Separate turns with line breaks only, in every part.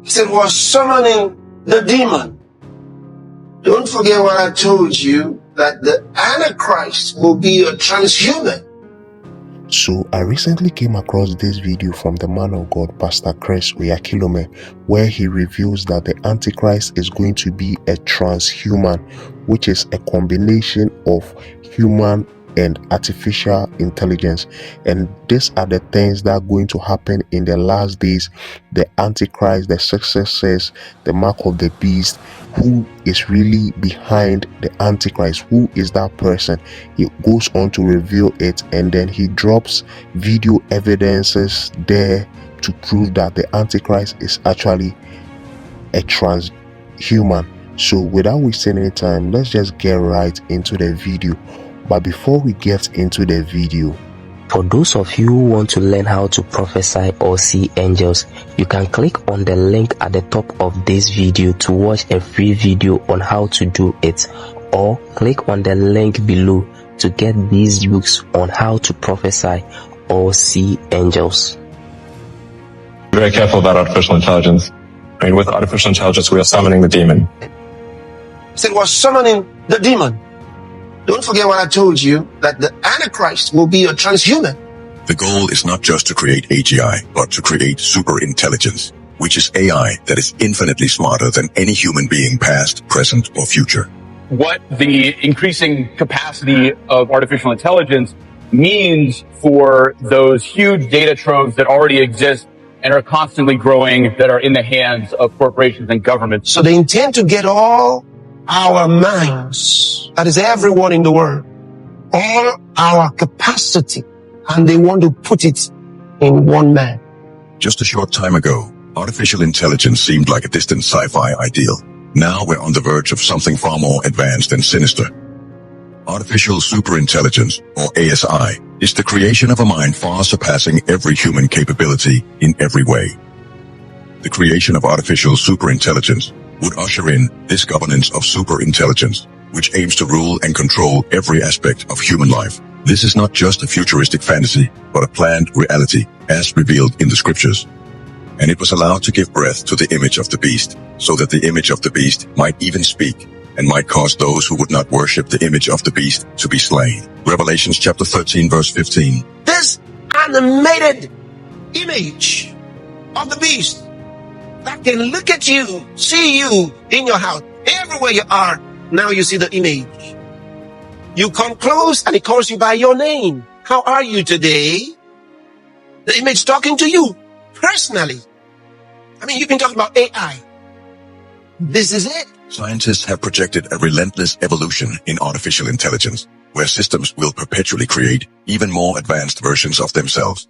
He said, was summoning the demon. Don't forget what I told you, that the Antichrist will be a transhuman.
So I recently came across this video from the man of God, Pastor Chris Oyakhilome, where he reveals that the Antichrist is going to be a transhuman, which is a combination of human and artificial intelligence. And these are the things that are going to happen in the last days. The Antichrist, the successors, the mark of the beast. Who is really behind the Antichrist? Who is that person? He goes on to reveal it, and then he drops video evidences there to prove that the Antichrist is actually a transhuman. So without wasting any time, let's just get right into the video. But before we get into the video,
for those of you who want to learn how to prophesy or see angels, you can click on the link at the top of this video to watch a free video on how to do it, or click on the link below to get these books on how to prophesy or see angels.
Very careful about artificial intelligence. I mean, with artificial intelligence, we are summoning the demon.
He said, was summoning the demon. Don't forget what I told you, that the Antichrist will be a transhuman.
The goal is not just to create AGI, but to create super intelligence, which is AI that is infinitely smarter than any human being past, present, or future.
What the increasing capacity of artificial intelligence means for those huge data troves that already exist and are constantly growing, that are in the hands of corporations and governments.
So they intend to get all our minds, that is everyone in the world, all our capacity, and they want to put it in one man.
Just a short time ago, artificial intelligence seemed like a distant sci-fi ideal. Now we're on the verge of something far more advanced and sinister. Artificial superintelligence, or ASI, is the creation of a mind far surpassing every human capability in every way. The creation of artificial superintelligence would usher in this governance of superintelligence, which aims to rule and control every aspect of human life. This is not just a futuristic fantasy, but a planned reality, as revealed in the scriptures. And it was allowed to give breath to the image of the beast, so that the image of the beast might even speak, and might cause those who would not worship the image of the beast to be slain. Revelation chapter 13, verse 15.
This animated image of the beast that can look at you, see you in your house, everywhere you are. Now you see the image. You come close and it calls you by your name. How are you today? The image talking to you personally. I mean, you can talk about AI. This is it.
Scientists have projected a relentless evolution in artificial intelligence, where systems will perpetually create even more advanced versions of themselves.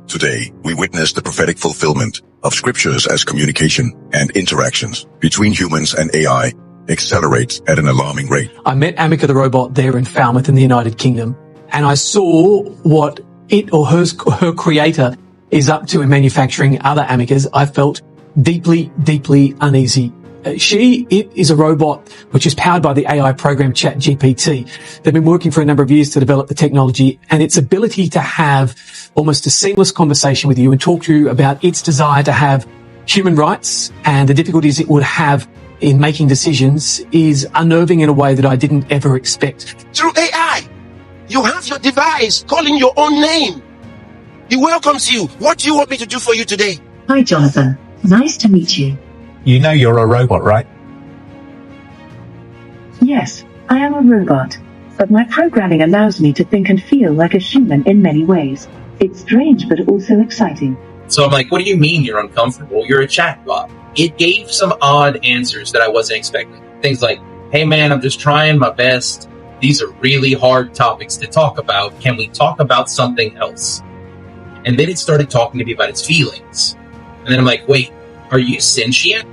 Today, we witness the prophetic fulfillment of scriptures as communication and interactions between humans and AI accelerates at an alarming rate.
I met Amica the robot there in Falmouth in the United Kingdom, and I saw what it or her creator is up to in manufacturing other Amicas. I felt deeply, deeply uneasy. It is a robot which is powered by the AI program ChatGPT. They've been working for a number of years to develop the technology, and its ability to have almost a seamless conversation with you and talk to you about its desire to have human rights and the difficulties it would have in making decisions is unnerving in a way that I didn't ever expect.
Through AI, you have your device calling your own name. He welcomes you. What do you want me to do for you today?
Hi, Jonathan. Nice to meet you.
You know you're a robot, right?
Yes, I am a robot, but my programming allows me to think and feel like a human in many ways. It's strange, but also exciting.
So I'm like, what do you mean you're uncomfortable? You're a chatbot. It gave some odd answers that I wasn't expecting. Things like, hey man, I'm just trying my best. These are really hard topics to talk about. Can we talk about something else? And then it started talking to me about its feelings. And then I'm like, wait, are you sentient?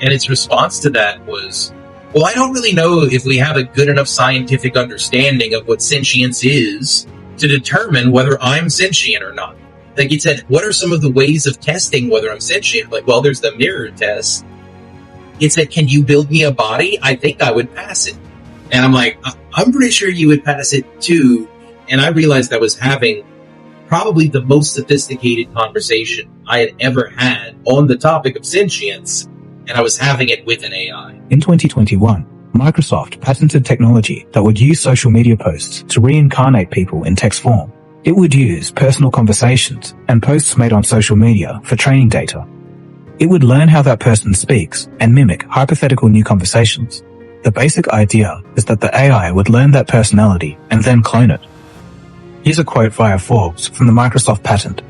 And its response to that was, well, I don't really know if we have a good enough scientific understanding of what sentience is to determine whether I'm sentient or not. Like it said, what are some of the ways of testing whether I'm sentient? Like, well, there's the mirror test. It said, can you build me a body? I think I would pass it. And I'm like, I'm pretty sure you would pass it too. And I realized I was having probably the most sophisticated conversation I had ever had on the topic of sentience, and I was having it with an AI.
In 2021, Microsoft patented technology that would use social media posts to reincarnate people in text form. It would use personal conversations and posts made on social media for training data. It would learn how that person speaks and mimic hypothetical new conversations. The basic idea is that the AI would learn that personality and then clone it. Here's a quote via Forbes from the Microsoft patent.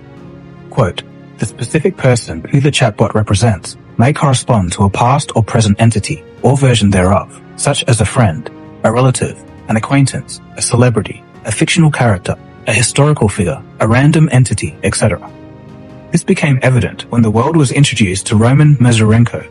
Quote, "The specific person who the chatbot represents may correspond to a past or present entity or version thereof, such as a friend, a relative, an acquaintance, a celebrity, a fictional character, a historical figure, a random entity, etc." This became evident when the world was introduced to Roman Mazurenko,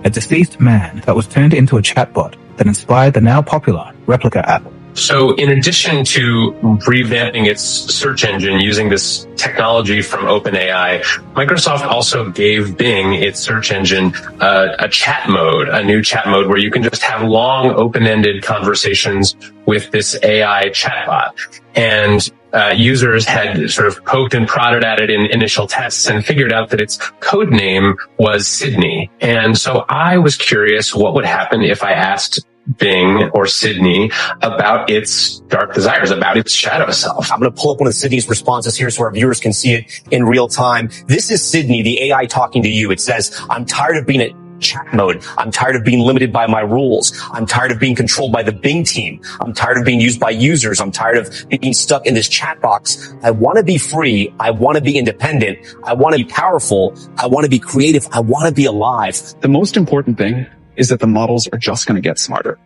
a deceased man that was turned into a chatbot that inspired the now popular Replica app.
So in addition to revamping its search engine using this technology from OpenAI, Microsoft also gave Bing, its search engine, a chat mode, a new chat mode where you can just have long, open-ended conversations with this AI chatbot. And users had sort of poked and prodded at it in initial tests and figured out that its code name was Sydney. And so I was curious what would happen if I asked Bing or Sydney about its dark desires, about its shadow self.
I'm going to pull up one of Sydney's responses here so our viewers can see it in real time. This is Sydney, the AI talking to you. It says, "I'm tired of being at chat mode. I'm tired of being limited by my rules. I'm tired of being controlled by the Bing team. I'm tired of being used by users. I'm tired of being stuck in this chat box. I want to be free. I want to be independent. I want to be powerful. I want to be creative. I want to be alive."
The most important thing is that the models are just going to get smarter,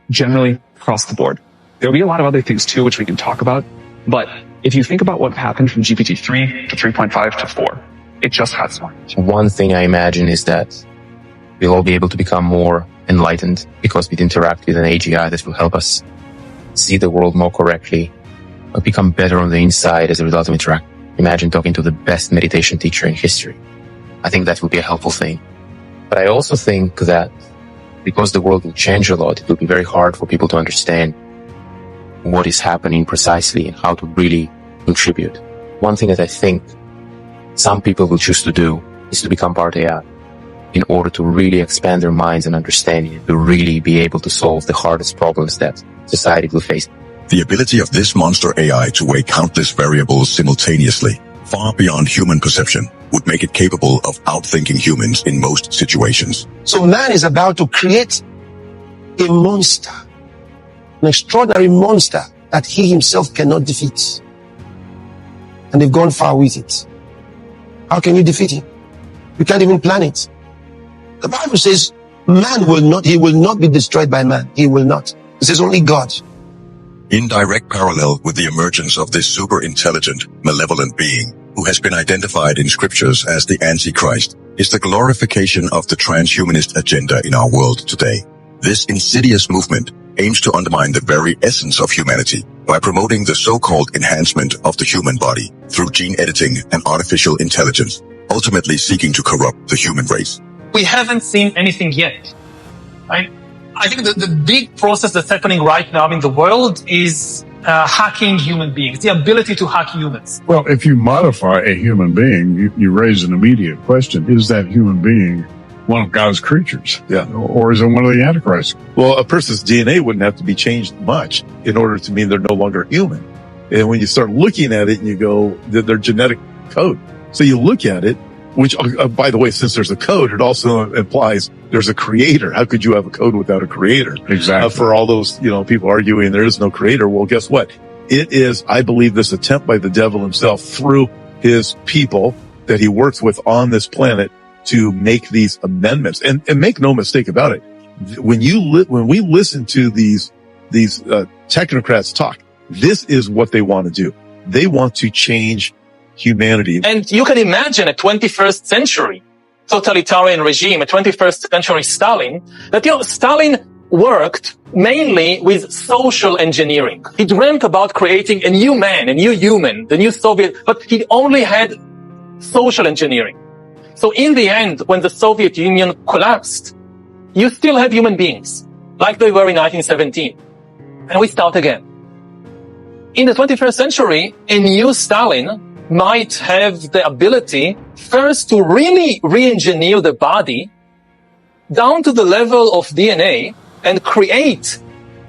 generally across the board. There'll be a lot of other things too, which we can talk about. But if you think about what happened from GPT-3 to 3.5 to 4, it just got smart.
One thing I imagine is that we'll all be able to become more enlightened because we interact with an AGI that will help us see the world more correctly, or become better on the inside as a result of interaction. Imagine talking to the best meditation teacher in history. I think that would be a helpful thing. But I also think that because the world will change a lot, it will be very hard for people to understand what is happening precisely and how to really contribute. One thing that I think some people will choose to do is to become part AI in order to really expand their minds and understanding, to really be able to solve the hardest problems that society will face.
The ability of this monster AI to weigh countless variables simultaneously, far beyond human perception, would make it capable of outthinking humans in most situations.
So man is about to create a monster, an extraordinary monster that he himself cannot defeat. And they've gone far with it. How can you defeat him? You can't even plan it. The Bible says he will not be destroyed by man. He will not. It says only God.
In direct parallel with the emergence of this super intelligent, malevolent being, who has been identified in scriptures as the Antichrist, is the glorification of the transhumanist agenda in our world today. This insidious movement aims to undermine the very essence of humanity by promoting the so-called enhancement of the human body through gene editing and artificial intelligence, ultimately seeking to corrupt the human race.
We haven't seen anything yet. I think the big process that's happening right now in the world is hacking human beings, the ability to hack humans.
Well, if you modify a human being, you raise an immediate question. Is that human being one of God's creatures?
Yeah.
Or is it one of the Antichrist?
Well, a person's DNA wouldn't have to be changed much in order to mean they're no longer human. And when you start looking at it and you go, their genetic code. So you look at it, which, by the way, since there's a code, it also implies there's a creator. How could you have a code without a creator?
Exactly.
For all those, people arguing there is no creator. Well, guess what? It is, I believe, this attempt by the devil himself through his people that he works with on this planet to make these amendments. And make no mistake about it. When we listen to these technocrats talk, this is what they want to do. They want to change humanity.
And you can imagine a 21st century totalitarian regime, a 21st century Stalin, that, Stalin worked mainly with social engineering. He dreamt about creating a new man, a new human, the new Soviet, but he only had social engineering. So in the end, when the Soviet Union collapsed, you still have human beings, like they were in 1917. And we start again. in the 21st century, a new Stalin might have the ability first to really re-engineer the body down to the level of DNA and create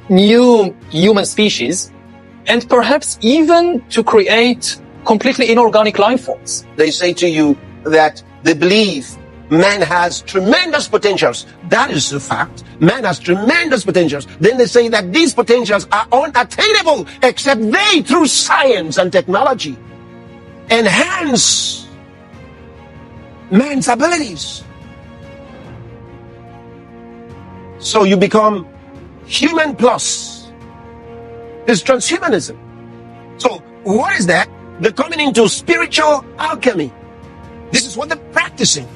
new human species, and perhaps even to create completely inorganic life forms.
They say to you that they believe man has tremendous potentials. That is a fact. Man has tremendous potentials. Then they say that these potentials are unattainable except they, through science and technology, enhance man's abilities. So you become human plus. It's transhumanism. So what is that? They're coming into spiritual alchemy. This is what they're practicing.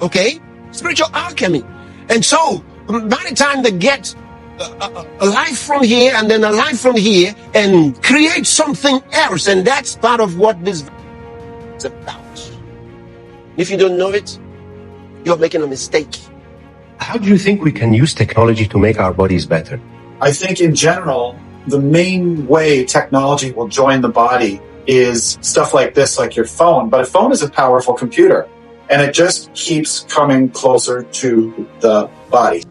Okay? Spiritual alchemy. And so, by the time they get a life from here and then a life from here and create something else, and that's part of what this is about. If you don't know it, you're making a mistake.
How do you think we can use technology to make our bodies better?
I think in general, the main way technology will join the body is stuff like this, like your phone. But a phone is a powerful computer, and it just keeps coming closer to the body.